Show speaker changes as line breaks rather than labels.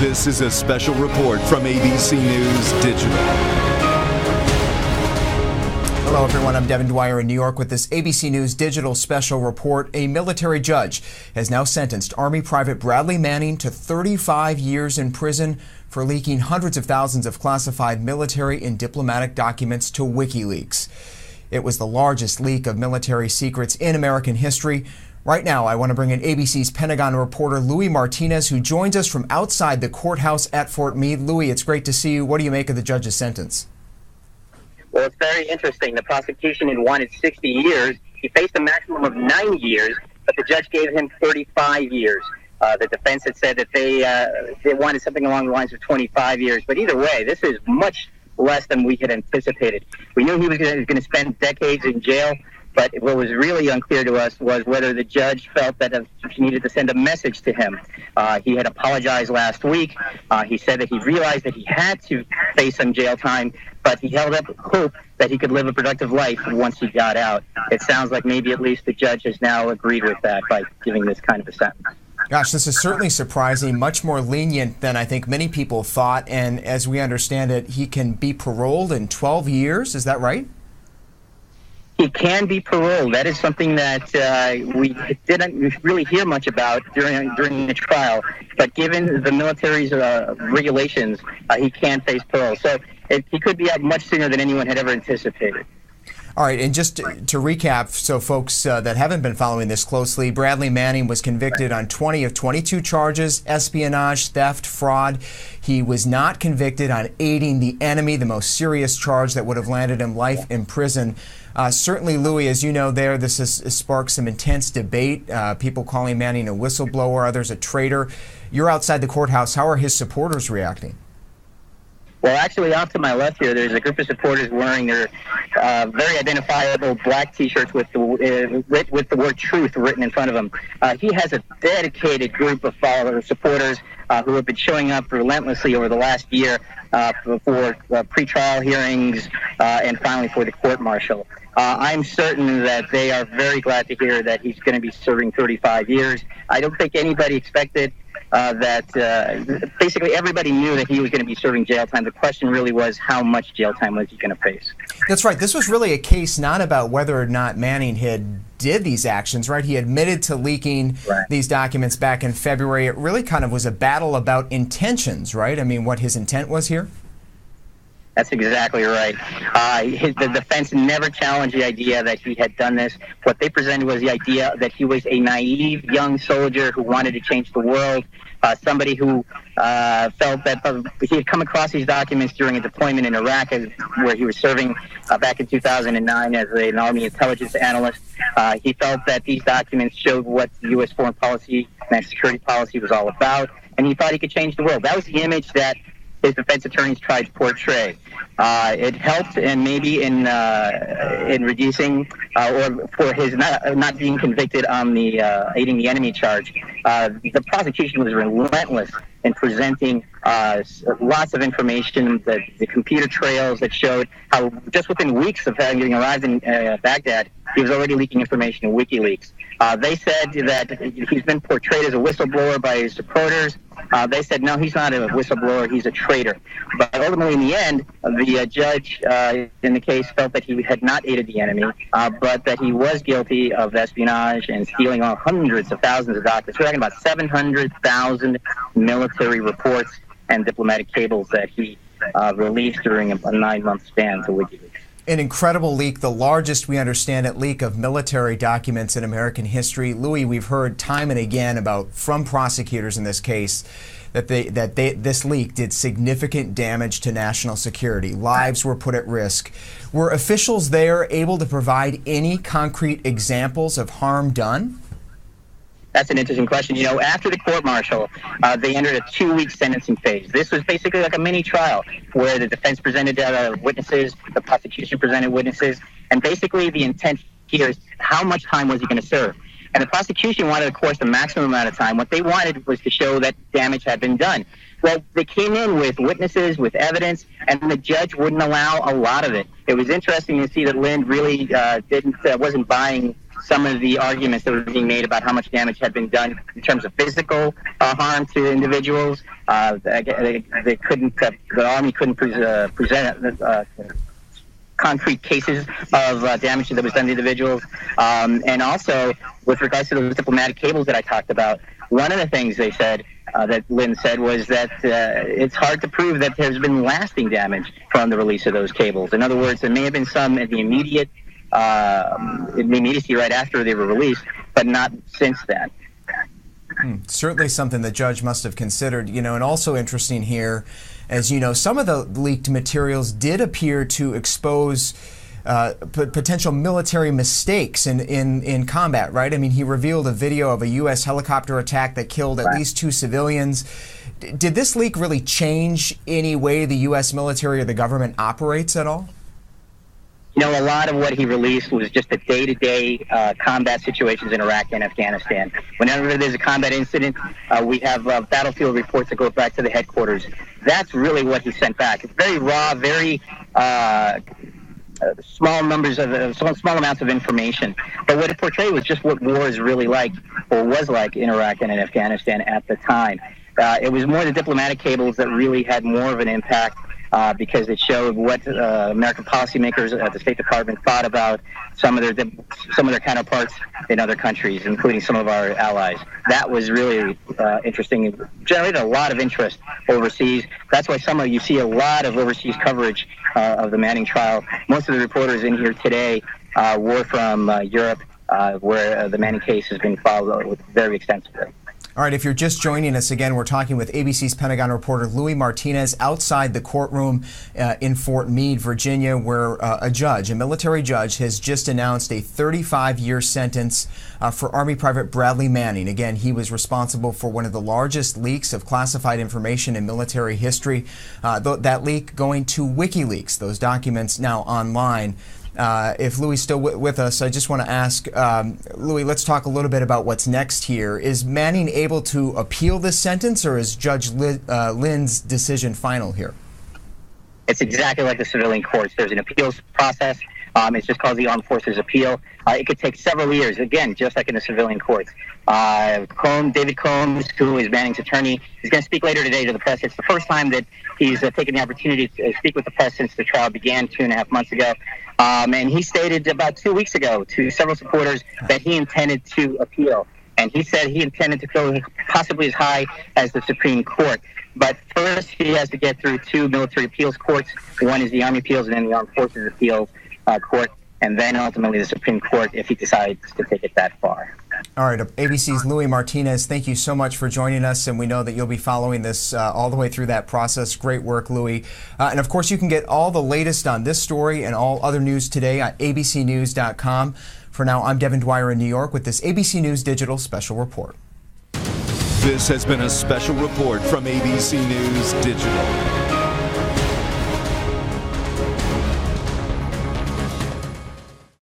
This is a special report from ABC News Digital.
Hello, everyone. I'm Devin Dwyer in New York with this ABC News Digital special report. A military judge has now sentenced Army Private Bradley Manning to 35 years in prison for leaking hundreds of thousands of classified military and diplomatic documents to WikiLeaks. It was the largest leak of military secrets in American history. Right now, I want to bring in ABC's Pentagon reporter Louis Martinez, who joins us from outside the courthouse at Fort Meade. Louis, it's great to see you. What do you make of the judge's sentence?
Well, it's very interesting. The prosecution had wanted 60 years. He faced a maximum of 9 years, but the judge gave him 35 years. The defense had said that they wanted something along the lines of 25 years. But either way, this is much less than we had anticipated. We knew he was going to spend decades in jail, but what was really unclear to us was whether the judge felt that he needed to send a message to him. He had apologized last week. He said that he realized that he had to face some jail time, but he held up hope that he could live a productive life once he got out. It sounds like maybe at least the judge has now agreed with that by giving this kind of a sentence.
Gosh, this is certainly surprising, much more lenient than I think many people thought. And as we understand it, he can be paroled in 12 years. Is that right?
He can be paroled. That is something that we didn't really hear much about during the trial. But given the military's regulations, he can face parole. So he could be out much sooner than anyone had ever anticipated.
All right, and just to recap, so folks that haven't been following this closely, Bradley Manning was convicted on 20 of 22 charges: espionage, theft, fraud. He was not convicted on aiding the enemy, the most serious charge that would have landed him life in prison. Certainly, Louis, as you know there, this has sparked some intense debate, people calling Manning a whistleblower, others a traitor. You're outside the courthouse. How are his supporters reacting?
Well, actually, off to my left here, there's a group of supporters wearing their very identifiable black T-shirts with the word "truth" written in front of them. He has a dedicated group of supporters who have been showing up relentlessly over the last year for pre-trial hearings and finally for the court-martial. I'm certain that they are very glad to hear that he's going to be serving 35 years. I don't think anybody expected basically everybody knew that he was going to be serving jail time. The question really was, how much jail time was he going to face?
That's right. This was really a case not about whether or not Manning did these actions, right? He admitted to leaking these documents back in February. It really kind of was a battle about intentions, right? I mean, what his intent was here?
That's exactly right. The defense never challenged the idea that he had done this. What they presented was the idea that he was a naive young soldier who wanted to change the world, somebody who felt that he had come across these documents during a deployment in Iraq where he was serving back in 2009 as an Army intelligence analyst. He felt that these documents showed what the U.S. foreign policy and security policy was all about, and he thought he could change the world. That was the image that his defense attorneys tried to portray. It helped, and maybe in reducing or for his not being convicted on the aiding the enemy charge. The prosecution was relentless in presenting lots of information, the computer trails that showed how just within weeks of having arrived in Baghdad, he was already leaking information in WikiLeaks. They said that he's been portrayed as a whistleblower by his supporters. They said, no, he's not a whistleblower, he's a traitor. But ultimately, in the end, the judge in the case felt that he had not aided the enemy, but that he was guilty of espionage and stealing hundreds of thousands of documents. We're talking about 700,000 military reports and diplomatic cables that he released during a 9-month span to WikiLeaks.
An incredible leak, the largest, we understand it, leak of military documents in American history. Louis, we've heard time and again from prosecutors in this case that this leak did significant damage to national security. Lives were put at risk. Were officials there able to provide any concrete examples of harm done?
That's an interesting question. You know, after the court-martial, they entered a 2-week sentencing phase. This was basically like a mini trial where the defense presented witnesses, the prosecution presented witnesses, and basically the intent here is how much time was he going to serve. And the prosecution wanted, of course, the maximum amount of time. What they wanted was to show that damage had been done. Well, they came in with witnesses, with evidence, and the judge wouldn't allow a lot of it. It was interesting to see that Lind really wasn't buying some of the arguments that were being made about how much damage had been done in terms of physical harm to individuals. They couldn't, the Army couldn't present concrete cases of damage that was done to individuals. And also, with regards to those diplomatic cables that I talked about, one of the things they said, that Lynn said, was that it's hard to prove that there's been lasting damage from the release of those cables. In other words, there may have been some in the immediacy right after they were released, but not since then.
Certainly something the judge must have considered, and also interesting here, as you know, some of the leaked materials did appear to expose potential military mistakes in combat, right? I mean, he revealed a video of a U.S. helicopter attack that killed at least 2 civilians. Did this leak really change any way the U.S. military or the government operates at all?
A lot of what he released was just the day-to-day combat situations in Iraq and Afghanistan. Whenever there's a combat incident, we have battlefield reports that go back to the headquarters. That's really what he sent back. It's very raw, very small amounts of information. But what it portrayed was just what war is really like, or was like, in Iraq and in Afghanistan at the time. It was more the diplomatic cables that really had more of an impact, because it showed what American policymakers at the State Department thought about some of their counterparts in other countries, including some of our allies. That was really interesting. It generated a lot of interest overseas. That's why you see a lot of overseas coverage of the Manning trial. Most of the reporters in here today were from Europe, where the Manning case has been followed very extensively.
All right, if you're just joining us again, we're talking with ABC's Pentagon reporter Louis Martinez outside the courtroom in Fort Meade, Virginia, where a military judge, has just announced a 35-year sentence for Army Private Bradley Manning. Again, he was responsible for one of the largest leaks of classified information in military history. That leak going to WikiLeaks, those documents now online. If Louis is still with us, I just want to ask, Louis, let's talk a little bit about what's next here. Is Manning able to appeal this sentence, or is Judge Lynn's decision final here?
It's exactly like the civilian courts. There's an appeals process. It's just called the Armed Forces Appeal. It could take several years, again, just like in the civilian courts. David Combs, who is Manning's attorney, is going to speak later today to the press. It's the first time that he's taken the opportunity to speak with the press since the trial began 2.5 months ago. And he stated about 2 weeks ago to several supporters that he intended to appeal. And he said he intended to go possibly as high as the Supreme Court. But first, he has to get through 2 military appeals courts. One is the Army Appeals and then the Armed Forces Appeals Court, and then ultimately the Supreme Court if he decides to take it that far.
All right, ABC's Louis Martinez, thank you so much for joining us, and we know that you'll be following this all the way through that process. Great work, Louis. And of course, you can get all the latest on this story and all other news today at abcnews.com. For now, I'm Devin Dwyer in New York with this ABC News Digital Special Report.
This has been a special report from ABC News Digital.